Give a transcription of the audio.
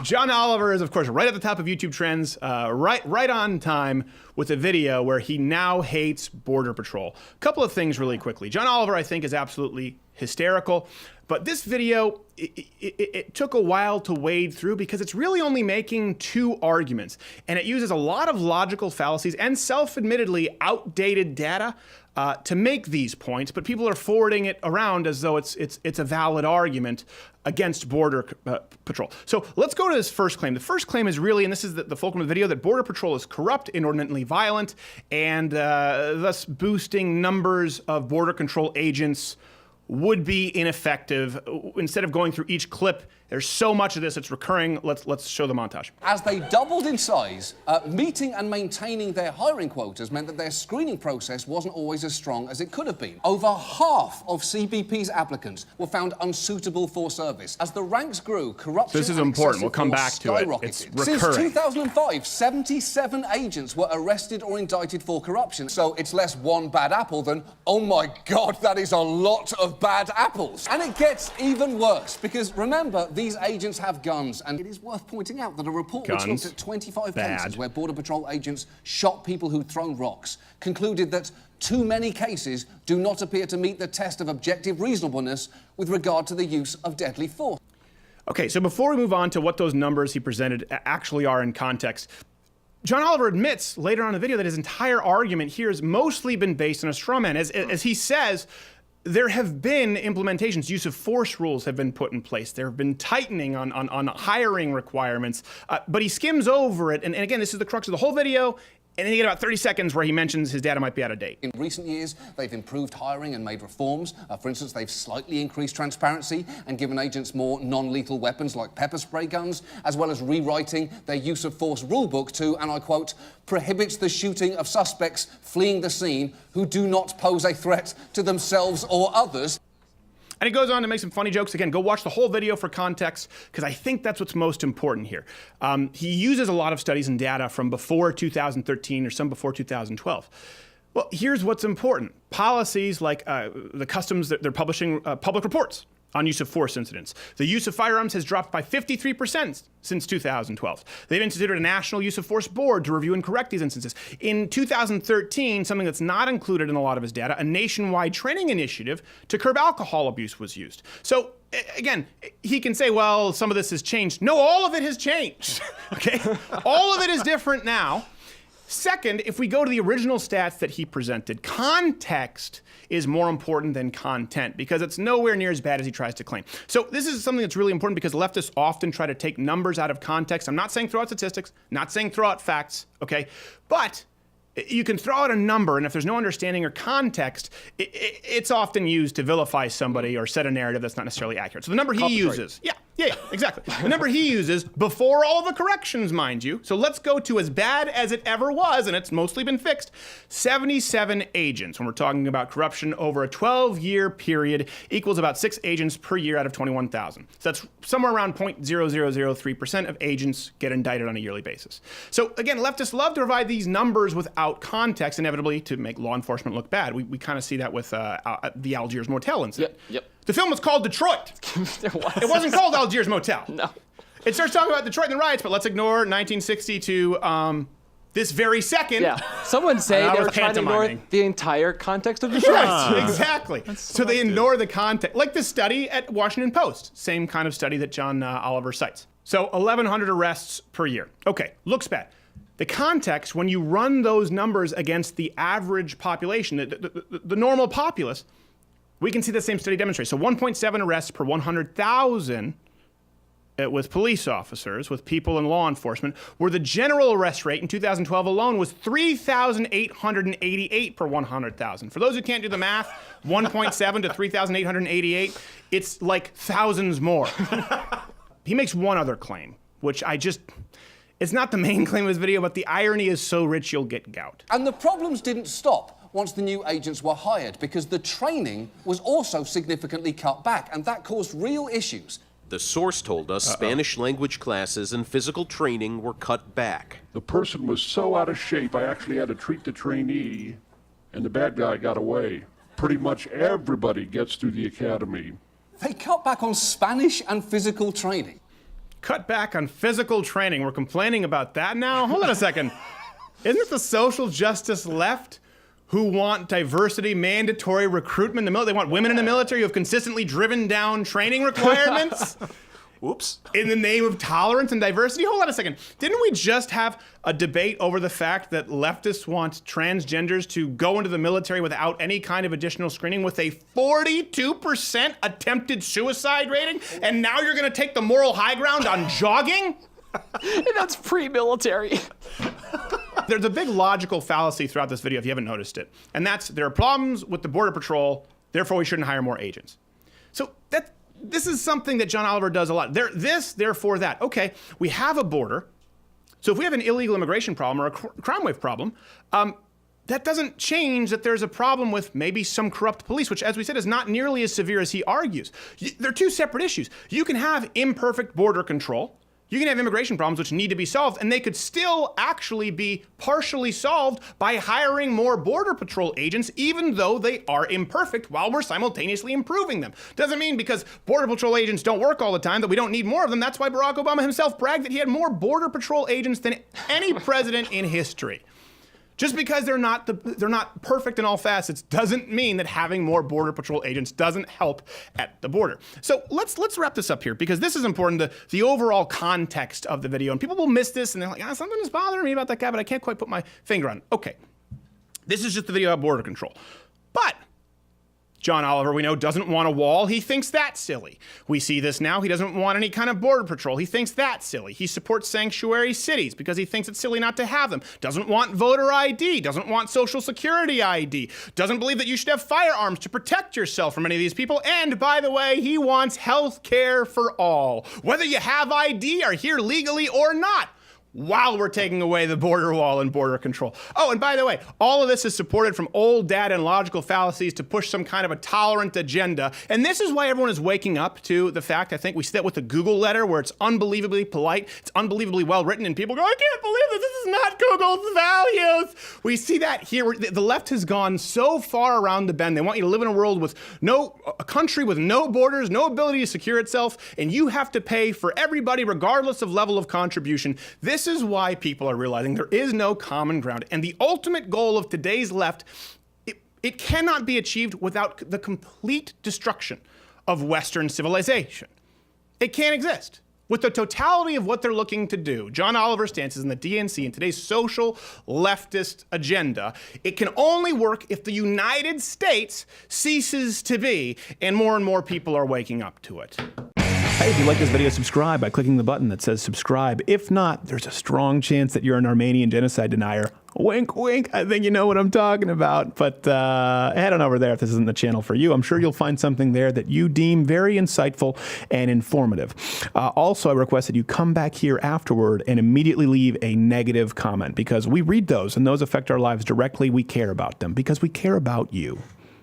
John Oliver is, of course, right at the top of YouTube trends, right on time with a video where he now hates Border Patrol. A couple of things really quickly. John Oliver, I think, is absolutely hysterical. But this video, it took a while to wade through because it's really only making two arguments. And it uses a lot of logical fallacies and self-admittedly outdated data to make these points, but people are forwarding it around as though it's a valid argument against Border Patrol. So let's go to his first claim. The first claim is really, and this is the fulcrum of the video, that Border Patrol is corrupt, inordinately violent, and thus boosting numbers of border control agents would be ineffective. Instead of going through each clip, there's so much of this, it's recurring. Let's show the montage. As they doubled in size, meeting and maintaining their hiring quotas meant that their screening process wasn't always as strong as it could have been. Over half of CBP's applicants were found unsuitable for service. As the ranks grew, corruption This is important. We'll come back to it. It's recurring. Since 2005, 77 agents were arrested or indicted for corruption. So it's less one bad apple than, oh my God, that is a lot of bad apples. And it gets even worse, because remember, these agents have guns, and it is worth pointing out that a report which looked at 25 cases where Border Patrol agents shot people who'd thrown rocks concluded that too many cases do not appear to meet the test of objective reasonableness with regard to the use of deadly force. Okay, so before we move on to what those numbers he presented actually are in context, John Oliver admits later on in the video that his entire argument here has mostly been based on a straw man. As he says, there have been implementations, use of force rules have been put in place. There have been tightening on hiring requirements, but he skims over it. And again, this is the crux of the whole video. And then you get about 30 seconds where he mentions his data might be out of date. In recent years, they've improved hiring and made reforms. For instance, they've slightly increased transparency and given agents more non-lethal weapons like pepper spray guns, as well as rewriting their use of force rulebook to, and I quote, prohibits the shooting of suspects fleeing the scene who do not pose a threat to themselves or others. And he goes on to make some funny jokes. Again, go watch the whole video for context, because I think that's what's most important here. He uses a lot of studies and data from before 2013 or some before 2012. Well, here's what's important. Policies like the customs, they're publishing public reports on use of force incidents. The use of firearms has dropped by 53% since 2012. They've instituted a national use of force board to review and correct these instances. In 2013, something that's not included in a lot of his data, a nationwide training initiative to curb alcohol abuse was used. So again, he can say, well, some of this has changed. No, all of it has changed, okay? All of it is different now. Second, if we go to the original stats that he presented, context is more important than content because it's nowhere near as bad as he tries to claim. So this is something that's really important because leftists often try to take numbers out of context. I'm not saying throw out statistics, not saying throw out facts, okay? But you can throw out a number, and if there's no understanding or context, it's often used to vilify somebody or set a narrative that's not necessarily accurate. So the number he uses, yeah, exactly. The number he uses before all the corrections, mind you. So let's go to as bad as it ever was, and it's mostly been fixed. 77 agents, when we're talking about corruption over a 12-year period, equals about 6 agents per year out of 21,000. So that's somewhere around 0.0003% of agents get indicted on a yearly basis. So again, leftists love to provide these numbers without context, inevitably to make law enforcement look bad. We kind of see that with the Algiers Motel incident. Yep. The film was called Detroit. It wasn't called Algiers Motel. No. It starts talking about Detroit and the riots, but let's ignore 1960 to this very second. Yeah. Someone say they were trying to ignore the entire context of Detroit. Right, exactly. So they ignore the context. Like the study at Washington Post, same kind of study that John Oliver cites. So 1,100 arrests per year. Okay, looks bad. The context, when you run those numbers against the average population, the normal populace, we can see the same study demonstrate. So 1.7 arrests per 100,000 with police officers, with people in law enforcement, where the general arrest rate in 2012 alone was 3,888 per 100,000. For those who can't do the math, 1.7 to 3,888, it's like thousands more. He makes one other claim, which it's not the main claim of his video, but the irony is so rich you'll get gout. And the problems didn't stop once the new agents were hired, because the training was also significantly cut back, and that caused real issues. The source told us Spanish language classes and physical training were cut back. The person was so out of shape, I actually had to treat the trainee, and the bad guy got away. Pretty much everybody gets through the academy. They cut back on Spanish and physical training. cut back on physical training. We're complaining about that now? Hold on a second. Isn't it the social justice left who want diversity, mandatory recruitment in the military? They want women in the military who have consistently driven down training requirements? Whoops. In the name of tolerance and diversity? Hold on a second. Didn't we just have a debate over the fact that leftists want transgenders to go into the military without any kind of additional screening with a 42% attempted suicide rating? And now you're going to take the moral high ground on jogging? And that's pre-military. There's a big logical fallacy throughout this video if you haven't noticed it. And that's there are problems with the Border Patrol, therefore we shouldn't hire more agents. So this is something that John Oliver does a lot. Therefore that. Okay, we have a border. So if we have an illegal immigration problem or a crime wave problem, that doesn't change that there's a problem with maybe some corrupt police, which, as we said, is not nearly as severe as he argues. They're two separate issues. You can have imperfect border control. You can have immigration problems which need to be solved, and they could still actually be partially solved by hiring more Border Patrol agents, even though they are imperfect, while we're simultaneously improving them. Doesn't mean because Border Patrol agents don't work all the time that we don't need more of them. That's why Barack Obama himself bragged that he had more Border Patrol agents than any president in history. Just because they're not perfect in all facets doesn't mean that having more Border Patrol agents doesn't help at the border. So let's wrap this up here, because this is important, the overall context of the video. And people will miss this and they're like, something is bothering me about that guy, but I can't quite put my finger on it. Okay, this is just the video about border control. But John Oliver, we know, doesn't want a wall. He thinks that's silly. We see this now. He doesn't want any kind of border patrol. He thinks that's silly. He supports sanctuary cities because he thinks it's silly not to have them. Doesn't want voter ID. Doesn't want social security ID. Doesn't believe that you should have firearms to protect yourself from any of these people. And by the way, he wants health care for all, whether you have ID, are here legally or not, while we're taking away the border wall and border control. Oh, and by the way, all of this is supported from old data and logical fallacies to push some kind of a tolerant agenda. And this is why everyone is waking up to the fact, I think we see that with the Google letter, where it's unbelievably polite, it's unbelievably well written, and people go, I can't believe this is not Google's values. We see that here. The left has gone so far around the bend. They want you to live in a world with a country with no borders, no ability to secure itself, and you have to pay for everybody regardless of level of contribution. This is why people are realizing there is no common ground. And the ultimate goal of today's left, it cannot be achieved without the complete destruction of Western civilization. It can't exist. With the totality of what they're looking to do, John Oliver's stances in the DNC and today's social leftist agenda, it can only work if the United States ceases to be, and more people are waking up to it. Hey, if you like this video, subscribe by clicking the button that says subscribe. If not, there's a strong chance that you're an Armenian genocide denier. Wink, wink. I think you know what I'm talking about. But head on over there if this isn't the channel for you. I'm sure you'll find something there that you deem very insightful and informative. Also, I request that you come back here afterward and immediately leave a negative comment, because we read those and those affect our lives directly. We care about them because we care about you.